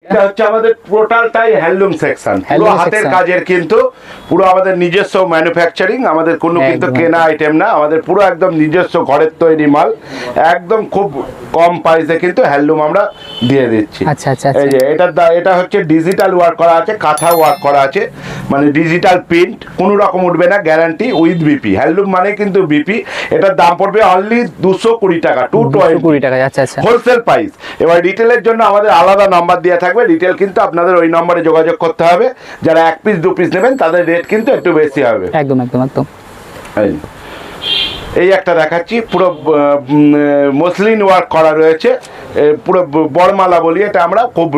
এটা হচ্ছে আমাদের টোটালটাই হ্যান্ডলুম সেকশন, পুরো হাতের কাজের, কিন্তু পুরো আমাদের নিজস্ব ম্যানুফ্যাকচারিং, আমাদের কোনো কিন্তু কেনা আইটেম না, আমাদের পুরো একদম নিজস্ব ঘরের তৈরি মাল, একদম খুব কম প্রাইসে কিন্তু হ্যান্ডলুম আমরা দিয়ে দিচ্ছি। আচ্ছা আচ্ছা। এই যে এটা হচ্ছে ডিজিটাল ওয়ার্ক করা আছে, কাঁথা ওয়ার্ক করা আছে, মানে ডিজিটাল প্রিন্ট, কোনো রকম উঠবে না, গ্যারান্টি উইথ বিপি। হ্যান্ডলুম মানে কিন্তু বিপি। এটার দাম পড়বে অনলি 220 টাকা, 220 টাকা। আচ্ছা আচ্ছা, হোলসেল প্রাইস। এবার রিটেলের জন্য আমাদের আলাদা নাম্বার দেওয়া থাকবে, রিটেল কিন্তু আপনাদের ওই নম্বরে যোগাযোগ করতে হবে। যারা 1 পিস 2 পিস নেবেন তাদের রেট কিন্তু একটু বেশি হবে। একদম একদম একদম। এই একটা দেখাচ্ছি, পুরো মসলিন ওয়ার্ক করা রয়েছে, পুরো বড়মালা বলি, এটা আমরা খুব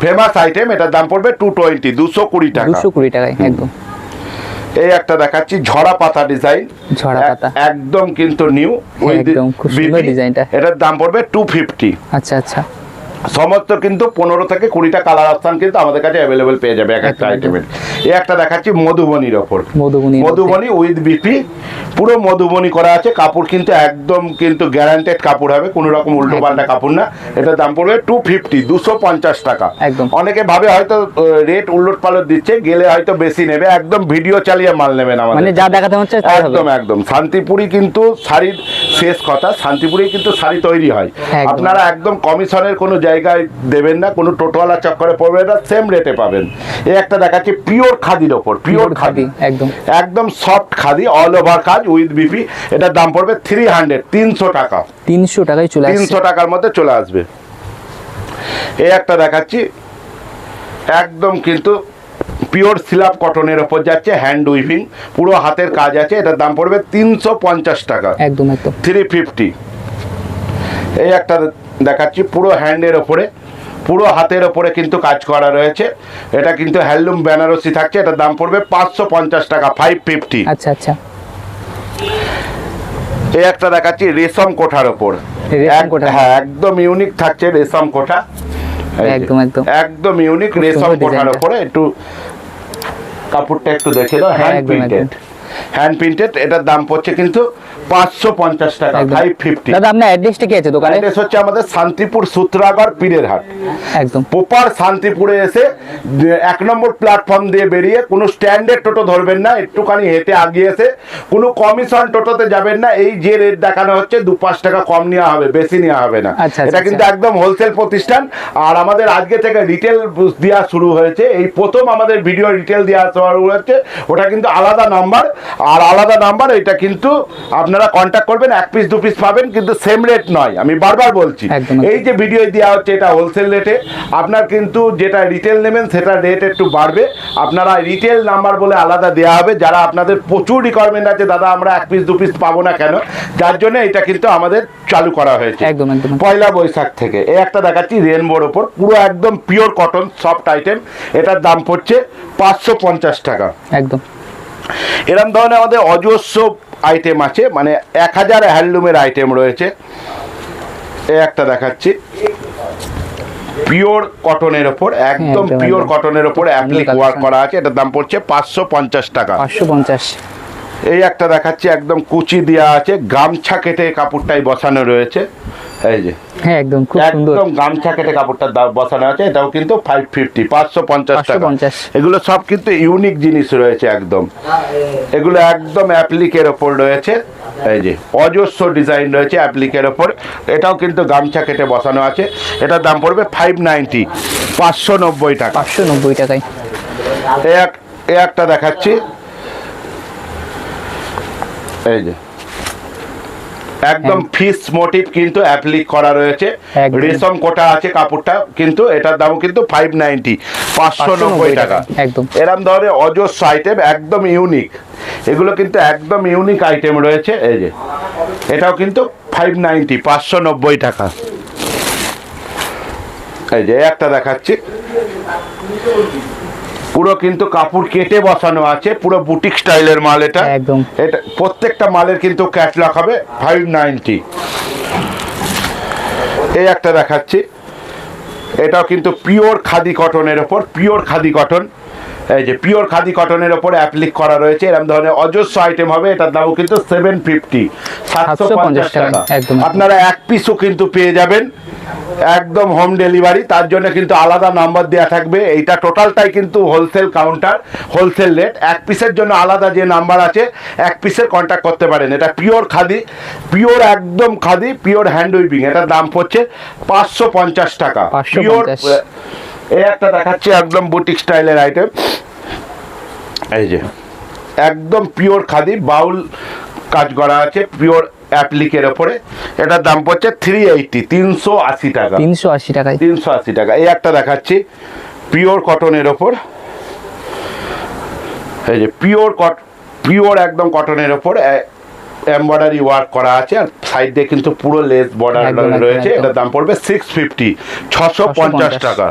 ফেমাস আইটেম। এটার দাম পড়বে 220, 220 টাকা, 220 টাকায় একদম। এই একটা দেখাচ্ছি ঝরা পাতা ডিজাইন, ঝরা পাতা একদম কিন্তু নিউ, একদম খুব সুন্দর ডিজাইনটা। এটার দাম পড়বে 250। আচ্ছা আচ্ছা। সমস্ত কিন্তু 15 থেকে 20টা কালার অপশন কিন্তু আমাদের কাছে অ্যাভেলেবেল পেয়ে যাবে এক একটা আইটেমের। এই একটা দেখাচ্ছি মধুবনির ওপর, মধুবনি উইথ বিপি, পুরো মধুবনি করা আছে। কাপড় কিন্তু একদম কিন্তু গ্যারান্টেড কাপড় হবে, কোনো রকম উল্টো পাল্টা কাপড় না। এটার দাম পড়বে 250, 250 টাকা। একদম। অনেকে ভাবে হয়তো রেট উল্লট পালট দিচ্ছে, গেলে হয়তো বেশি নেবে, একদম ভিডিও চালিয়ে মাল নেবেন আমাদের, মানে যা দেখাতে হচ্ছে একদম একদম। শান্তিপুরি কিন্তু শাড়ির শেষ কথা, শান্তিপুরি কিন্তু শাড়ি তৈরি হয়, আপনারা একদম কমিশনের কোনো জায়গায় দেবেন না, কোনো টোটোওয়ালা চক্করে পড়বে না, সেম রেটে পাবেন। এই একটা দেখাচ্ছি পিওর খাদির ওপর, পিওর খাদি, একদম একদম সফট খাদি, অল ওভার কাজ উইথ বিপি। এটার দাম পড়বে 300, 300 টাকা, 300 টাকায় চলে আসবে, 300 টাকার মধ্যে চলে আসবে। এই একটা দেখাচ্ছি একদম কিন্তু পিওর সিলাপ কটনের ওপর যাচ্ছে, হ্যান্ড উইভিং, পুরো হাতের কাজ আছে। এটার দাম পড়বে 350 টাকা, একদম একদম 350। এই একটা দেখাচ্ছি পুরো হ্যান্ডের ওপরে, পুরো হাতের ওপরে কিন্তু কাজ করা রয়েছে। এটা কিন্তু হ্যান্ডলুম বেনারসি থাকছে, এটার দাম পড়বে 550 টাকা, 550। আচ্ছা আচ্ছা। এই একটা দেখাচ্ছি রেশম কোঠার ওপর, হ্যাঁ একদম ইউনিক থাকছে রেশম কোঠা, একদম একদম একদম ইউনিক রেশম কোঠার ওপরে। একটু কাপড়টা একটু দেখে দাও, হ্যান্ড প্রিন্টেড, হ্যান্ড প্রিন্টেড। এটার দাম পড়ছে কিন্তু 550 টাকা, 550। দাদা আপনার অ্যাড্রেসটা কি আছে দোকানে? অ্যাড্রেস হচ্ছে আমাদের শান্তিপুর সূত্রাগড় পীরের হাট, একদম প্রপার শান্তিপুরে এসে 1 নম্বর প্ল্যাটফর্ম দিয়ে বেরিয়ে কোনো স্ট্যান্ডার্ড টোটো ধরবেন না, একটুখানি হেঁটে আগিয়ে এসে কোনো কমিশন টোটোতে যাবেন না। এই যে রেট দেখানো হচ্ছে 2-5 টাকা কম নেওয়া হবে, বেশি নেওয়া হবে না। এটা কিন্তু একদম হোলসেল প্রতিষ্ঠান। আর আমাদের আজকে থেকে রিটেল দেওয়া শুরু হয়েছে, এই প্রথম আমাদের ভিডিও রিটেল দেওয়া শুরু হচ্ছে। ওটা কিন্তু আলাদা নাম্বার, আর আলাদা নাম্বার, এটা কিন্তু আপনারা কন্ট্যাক্ট করবেন, 1 পিস 2 পিস পাবেন, কিন্তু সেম রেট নয়, আমি বারবার বলছি। এই যে ভিডিও দেওয়া হচ্ছে এটা হোলসেল রেটে, আপনার কিন্তু যেটা রিটেল নেবেন সেটা রেট একটু বাড়বে। আপনারা রিটেল নাম্বার বলে আলাদা দেওয়া হবে, যারা আপনাদের প্রচুর রিকোয়ারমেন্ট আছে, দাদা আমরা 1 পিস 2 পিস পাবো না কেন, যার জন্য এটা কিন্তু আমাদের চালু করা হয়েছে একদম একদম 1 বৈশাখ থেকে। এই একটা দেখাচ্ছি রেনবোর ওপর, পুরো একদম পিওর কটন সফট আইটেম, এটার দাম পড়ছে 550 টাকা, একদম। এরকম ধরনের আমাদের অজস্র আইটেম আছে, মানে 1000 হ্যান্ডলুমের আইটেম রয়েছে। এই একটা দেখাচ্ছি পিওর কটনের ওপর, একদম পিওর কটনের ওপর অ্যাপ্লিক ওয়ার্ক করা আছে, এটার দাম পড়ছে 550 টাকা, 550। এই একটা দেখাচ্ছি একদম কুচি দেওয়া আছে, গামছা কেটে কাপড়টাই বসানো রয়েছে, এই যে হ্যাঁ একদম খুব সুন্দর, একদম গামছা কেটে কাপড়টা বসানো আছে, এটাও কিন্তু 550, 550 টাকা। এগুলো সব কিন্তু ইউনিক জিনিস রয়েছে একদম, এগুলো একদম অ্যাপ্লিকের ওপর রয়েছে, এই যে অজস্র ডিজাইন রয়েছে অ্যাপ্লিকের ওপর। এটাও কিন্তু গামছা কেটে বসানো আছে, এটার দাম পড়বে 590, 590 টাকা, 590 টাকায়। এই একটা দেখাচ্ছি, এই যে একদম ফিস মোটিভ কিন্তু অ্যাপ্লিক করা রয়েছে, রেশম কোটা আছে কাপড়টা, কিন্তু এটার দাম কিন্তু 590, 590 টাকা। একদম এরকম ধরনের অজস্র আইটেম একদম ইউনিক, এগুলো কিন্তু একদম ইউনিক আইটেম রয়েছে। এই যে এটাও কিন্তু 590, 590 টাকা। এই যে একটা দেখাচ্ছি, পুরো কিন্তু কাপড় কেটে বসানো আছে, পুরো বুটিক স্টাইলের মাল এটা, একদম এটা প্রত্যেকটা মালের কিন্তু ক্যাটলগ হবে 590। এই একটা দেখাচ্ছি, এটাও কিন্তু পিওর খাদি কটনের ওপর, পিওর খাদি কটন, এই যে পিওর খাদি কটনের ওপরে অ্যাপ্লিক করা রয়েছে, এরকম ধরনের অজস্র আইটেম হবে। এটার দামও কিন্তু 750, 750 টাকা। একদম। আপনারা এক পিসও কিন্তু পেয়ে যাবেন একদম হোম ডেলিভারি, তার জন্য কিন্তু আলাদা নাম্বার দেওয়া থাকবে। এইটা টোটালটাই কিন্তু হোলসেল কাউন্টার, হোলসেল রেট। এক পিসের জন্য আলাদা যে নাম্বার আছে, এক পিসের কন্ট্যাক্ট করতে পারেন। এটা পিওর খাদি, পিওর একদম খাদি, পিওর হ্যান্ড উইভিং। এটার দাম পড়ছে 550 টাকা। পিওর 550। এই একটা দেখাচ্ছি একদম বুটিক স্টাইলের আইটেম, এই যে একদম পিওর খাদি, বাউল কাজ করা আছে পিওর অ্যাপ্লিকের ওপরে। এটার দাম পড়ছে 380, 380 টাকা। 380 টাকায়। 380 টাকা। এই একটা দেখাচ্ছি পিওর কটনের ওপর, এই যে পিওর একদম কটনের ওপর এমব্রয়ডারি ওয়ার্ক করা আছে, আর সাইডে কিন্তু পুরো লেস বর্ডার রয়েছে। এটার দাম পড়বে 650, 650 টাকা।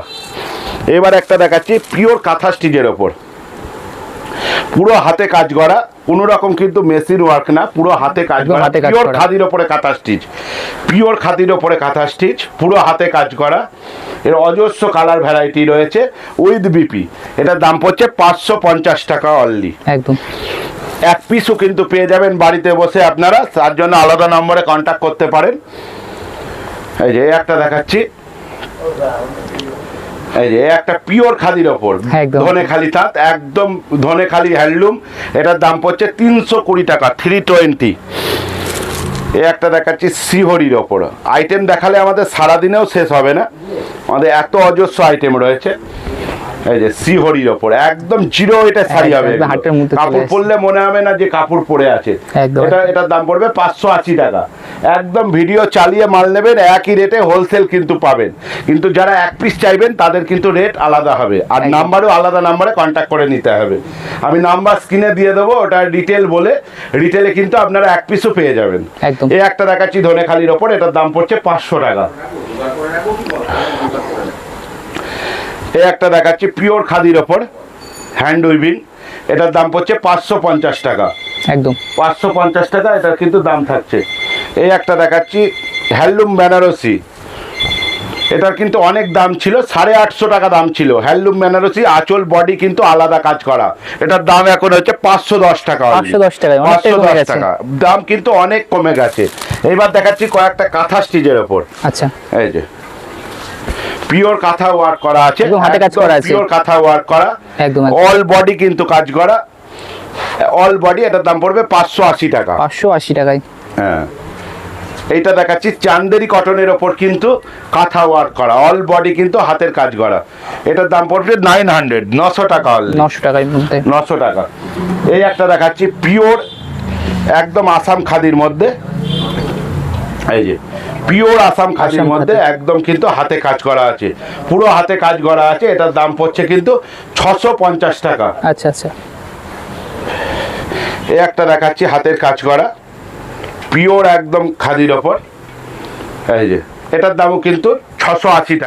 এবার একটা দেখাচ্ছি পিওর কাঁথা স্টিচের ওপর, পুরো হাতে কাজ করা, কোনো রকম কিন্তু মেশিন ওয়ার্ক না, পুরো হাতে কাজ করা, পিওর খাদির ওপরে কাঁথা স্টিচ, পিওর খাদির ওপরে কাঁথা স্টিচ, পুরো হাতে কাজ করা। এর অজস্র কালার ভ্যারাইটি রয়েছে উইথ বিপি। এটার দাম পড়ছে 550 টাকা অনলি। একদম। এক পিসও কিন্তু পেয়ে যাবেন বাড়িতে বসে আপনারা, তার জন্য আলাদা নম্বরে কন্ট্যাক্ট করতে পারেন। এই যে একটা দেখাচ্ছি, এই যে একটা পিওর খাদির ওপর ধনেখালি তাঁত, একদম ধনেখালি হ্যান্ডলুম। এটার দাম পড়ছে 320 টাকা, 320। এই একটা দেখাচ্ছি শ্রীহরির ওপর। আইটেম দেখালে আমাদের সারাদিনেও শেষ হবে না, আমাদের এত অজস্র আইটেম রয়েছে। এই যে শ্রীহরির ওপর একদম জিরো এটা শাড়ি হবে, কাপড় পরলে মনে হবে না যে কাপড় পরে আছে। এটার দাম পড়বে 580 টাকা। একদম ভিডিও চালিয়ে মাল নেবেন, একই রেটে হোলসেল কিন্তু পাবেন, কিন্তু যারা এক পিস চাইবেন তাদের কিন্তু রেট আলাদা হবে, আর নাম্বারও আলাদা নাম্বারে কন্ট্যাক্ট করে নিতে হবে। আমি নাম্বার স্ক্রিনে দিয়ে দেবো, ওটা ডিটেল বলে, রিটেলে কিন্তু আপনারা এক পিসও পেয়ে যাবেন। এই একটা দেখাচ্ছি ধনেখালির ওপর, এটার দাম পড়ছে 500 টাকা। এই একটা দেখাচ্ছি পিওর খাদির ওপর হ্যান্ড উইভিং, এটার দাম পড়ছে 550 টাকা। একদম 550 টাকা এটার কিন্তু দাম থাকছে। এই একটা দেখাচ্ছি হ্যান্ডলুম বেনারসি, এটার কিন্তু অনেক দাম ছিল, 850 টাকা দাম ছিল। হ্যান্ডলুম বেনারসি, আঁচল বডি কিন্তু আলাদা কাজ করা। এটার দাম এখন হচ্ছে 510 টাকা। 510 টাকা দাম কিন্তু অনেক কমে গেছে। এইবার দেখাচ্ছি কয়েকটা কাঁথা স্টিচের ওপর। আচ্ছা, এই যে পিওর কাঁথা ওয়ার্ক করা আছে, হাতে কাজ করা আছে, পিওর কাঁথা ওয়ার্ক করা, একদম অল বডি কিন্তু কাজ করা, অল বডি। এটার দাম পড়বে 580 টাকা। 580 টাকায়। হ্যাঁ, এইটা দেখাচ্ছি চান্দেরি কটনের ওপর কিন্তু কাঁথা ওয়ার্ক করা, অল বডি কিন্তু হাতের কাজ করা। এটার দাম পড়বে 900, 900 টাকা। 900 টাকায় মধ্যে, 900 টাকা। এই একটা দেখাচ্ছি পিওর একদম আসাম খাদির মধ্যে, এই যে পিওর আসাম খাদির মধ্যে একদম কিন্তু হাতে কাজ করা আছে, পুরো হাতে কাজ করা আছে। এটার দাম পড়ছে কিন্তু 650 টাকা। আচ্ছা আচ্ছা। এই একটা দেখাচ্ছি হাতের কাজ করা পিওর একদম খাদির ওপর, এই যে এটার দামও কিন্তু 680 টাকা।